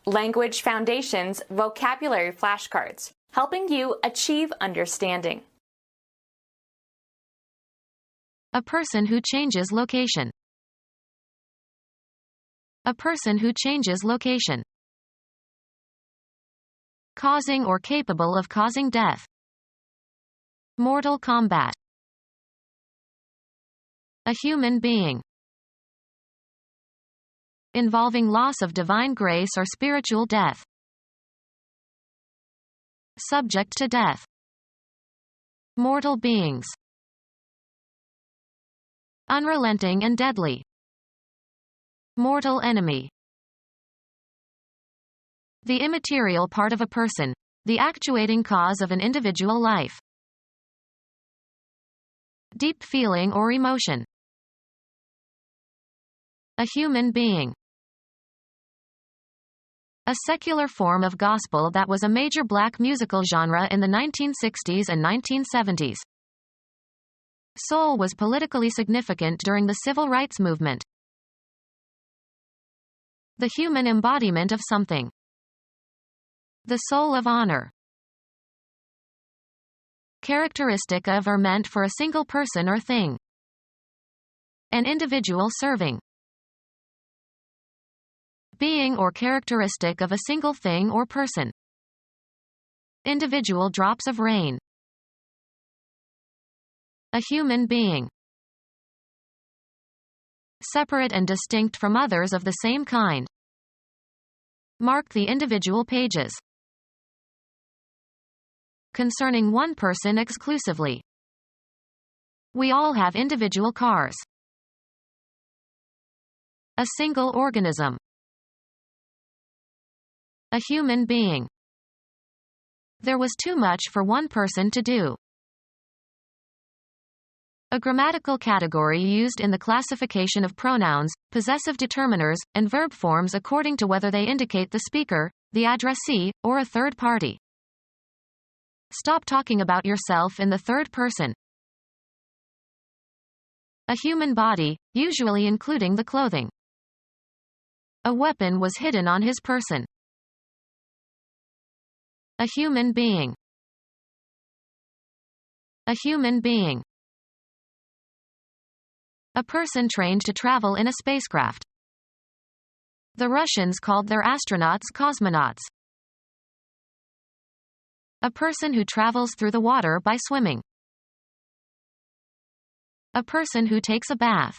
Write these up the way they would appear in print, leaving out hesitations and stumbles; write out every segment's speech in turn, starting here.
Language Foundations Vocabulary Flashcards, helping you achieve understanding. A person who changes location. A person who changes location. Causing or capable of causing death. Mortal combat. A human being. Involving loss of divine grace or spiritual death. Subject to death. Mortal beings. Unrelenting and deadly. Mortal enemy. The immaterial part of a person. The actuating cause of an individual life. Deep feeling or emotion. A human being. A secular form of gospel that was a major black musical genre in the 1960s and 1970s. Soul was politically significant during the civil rights movement. The human embodiment of something. The soul of honor. Characteristic of or meant for a single person or thing. An individual serving. Being or characteristic of a single thing or person. Individual drops of rain. A human being. Separate and distinct from others of the same kind. Mark the individual pages. Concerning one person exclusively. We all have individual cars. A single organism. A human being. There was too much for one person to do. A grammatical category used in the classification of pronouns, possessive determiners, and verb forms according to whether they indicate the speaker, the addressee, or a third party. Stop talking about yourself in the third person. A human body, usually including the clothing. A weapon was hidden on his person. A human being. A human being. A person trained to travel in a spacecraft. The Russians called their astronauts cosmonauts. A person who travels through the water by swimming. A person who takes a bath.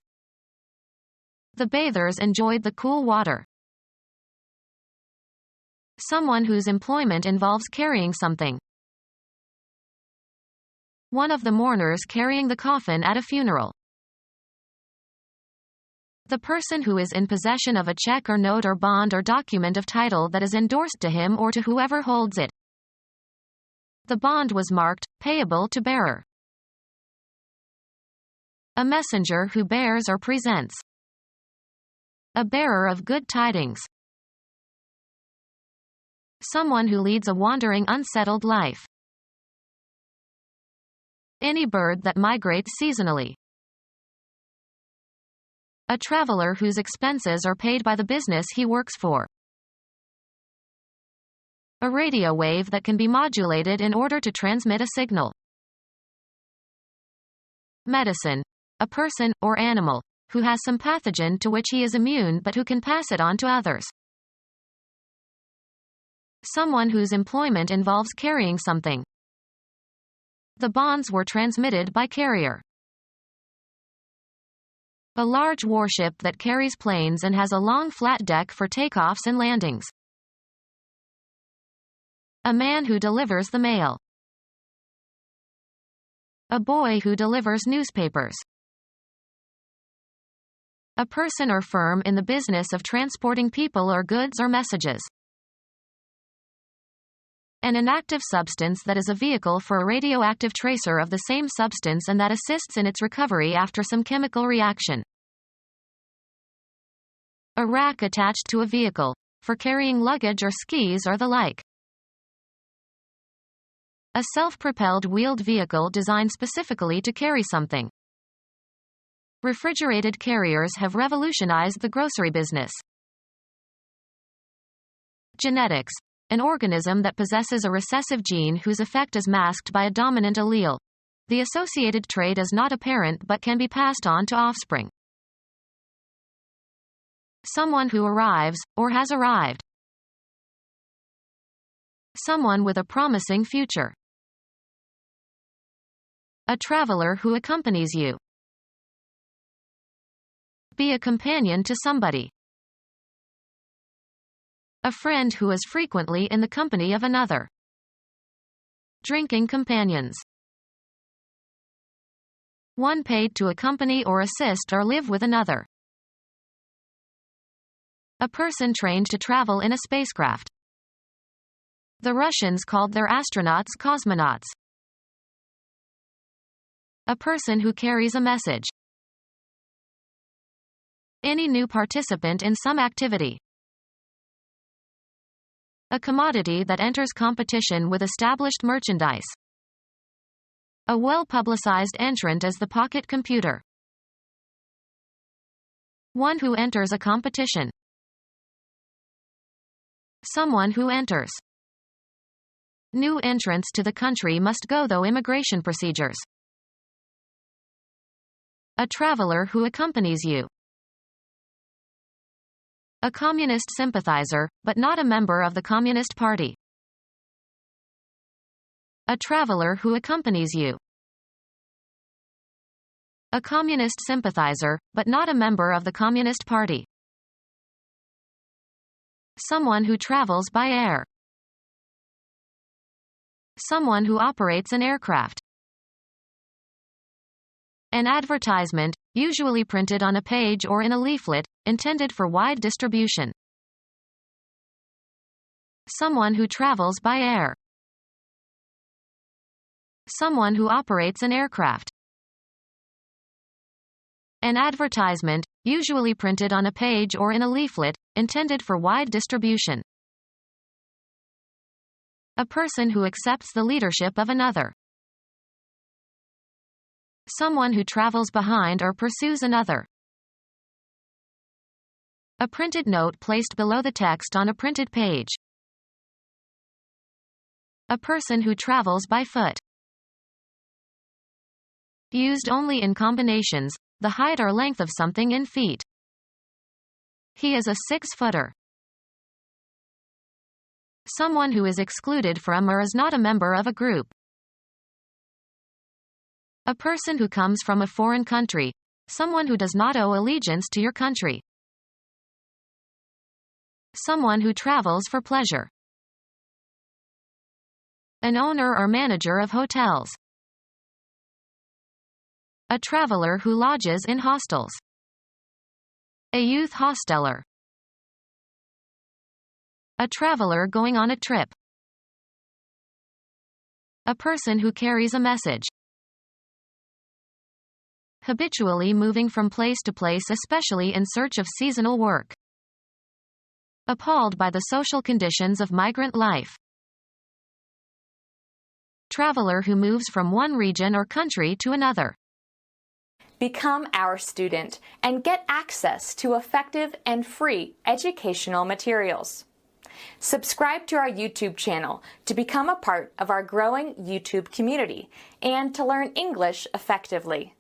The bathers enjoyed the cool water. Someone whose employment involves carrying something. One of the mourners carrying the coffin at a funeral. The person who is in possession of a check or note or bond or document of title that is endorsed to him or to whoever holds it. The bond was marked, payable to bearer. A messenger who bears or presents. A bearer of good tidings. Someone who leads a wandering, unsettled life. Any bird that migrates seasonally. A traveler whose expenses are paid by the business he works for. A radio wave that can be modulated in order to transmit a signal. Medicine. A person, or animal, who has some pathogen to which he is immune but who can pass it on to others. Someone whose employment involves carrying something. The bonds were transmitted by carrier. A large warship that carries planes and has a long flat deck for takeoffs and landings. A man who delivers the mail. A boy who delivers newspapers. A person or firm in the business of transporting people or goods or messages. An inactive substance that is a vehicle for a radioactive tracer of the same substance and that assists in its recovery after some chemical reaction. A rack attached to a vehicle, for carrying luggage or skis or the like. A self-propelled wheeled vehicle designed specifically to carry something. Refrigerated carriers have revolutionized the grocery business. genetics, an organism that possesses a recessive gene whose effect is masked by a dominant allele. The associated trait is not apparent but can be passed on to offspring. Someone who arrives, or has arrived. Someone with a promising future. A traveler who accompanies you. Be a companion to somebody. A friend who is frequently in the company of another. Drinking companions. One paid to accompany or assist or live with another. A person trained to travel in a spacecraft. The Russians called their astronauts cosmonauts. A person who carries a message. Any new participant in some activity. A commodity that enters competition with established merchandise. A well-publicized entrant as the pocket computer. One who enters a competition. Someone who enters. New entrants to the country must go through immigration procedures. A traveler who accompanies you. A communist sympathizer, but not a member of the Communist Party. A traveler who accompanies you. A communist sympathizer, but not a member of the Communist Party. Someone who travels by air. Someone who operates an aircraft. An advertisement, usually printed on a page or in a leaflet, intended for wide distribution. Someone who travels by air. Someone who operates an aircraft. An advertisement, usually printed on a page or in a leaflet, intended for wide distribution. A person who accepts the leadership of another. Someone who travels behind or pursues another. A printed note placed below the text on a printed page. A person who travels by foot. Used only in combinations, the height or length of something in feet. He is a 6-footer. Someone who is excluded from or is not a member of a group. A person who comes from a foreign country. Someone who does not owe allegiance to your country. Someone who travels for pleasure. An owner or manager of hotels. A traveler who lodges in hostels. A youth hosteler. A traveler going on a trip. A person who carries a message. Habitually moving from place to place, especially in search of seasonal work. Appalled by the social conditions of migrant life. Traveler who moves from one region or country to another. Become our student and get access to effective and free educational materials. Subscribe to our YouTube channel to become a part of our growing YouTube community and to learn English effectively.